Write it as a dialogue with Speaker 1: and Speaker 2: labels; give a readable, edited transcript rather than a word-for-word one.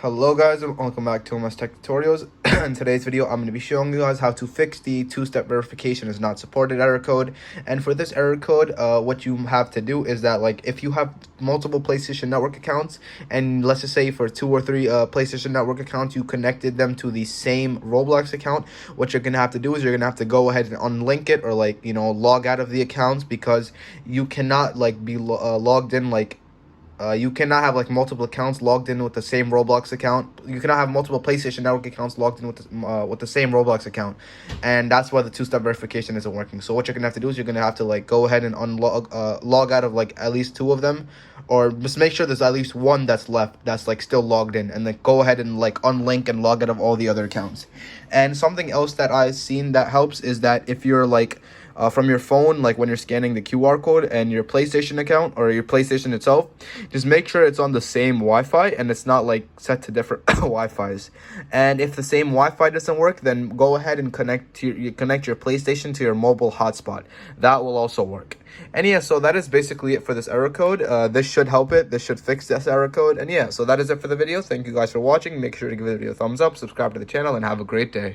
Speaker 1: Hello guys and welcome back to my tech tutorials. In today's video I'm going to be showing you guys how to fix the two-step verification is not supported error code. And for this error code, what you have to do is that, like, if you have multiple PlayStation Network accounts, and let's just say for 2 or 3 PlayStation Network accounts you connected them to the same Roblox account, what you're going to have to do is you're going to have to go ahead and unlink it, or log out of the accounts, because you cannot be logged in you cannot have multiple accounts logged in with the same Roblox account. You cannot have multiple PlayStation Network accounts logged in with the same Roblox account, and that's why the two-step verification isn't working. So what you're gonna have to do is you're gonna have to go ahead and log out of at least 2 of them, or just make sure there's at least 1 that's left that's still logged in, and then go ahead and unlink and log out of all the other accounts. And something else that I've seen that helps is that if you're from your phone, when you're scanning the QR code and your PlayStation account or your PlayStation itself, just make sure it's on the same Wi-Fi and it's not set to different Wi-Fis. And if the same Wi-Fi doesn't work, then go ahead and connect your PlayStation to your mobile hotspot. That will also work. And yeah, so that is basically it for this error code. This should help it. This should fix this error code. And yeah, so that is it for the video. Thank you guys for watching. Make sure to give the video a thumbs up, subscribe to the channel, and have a great day.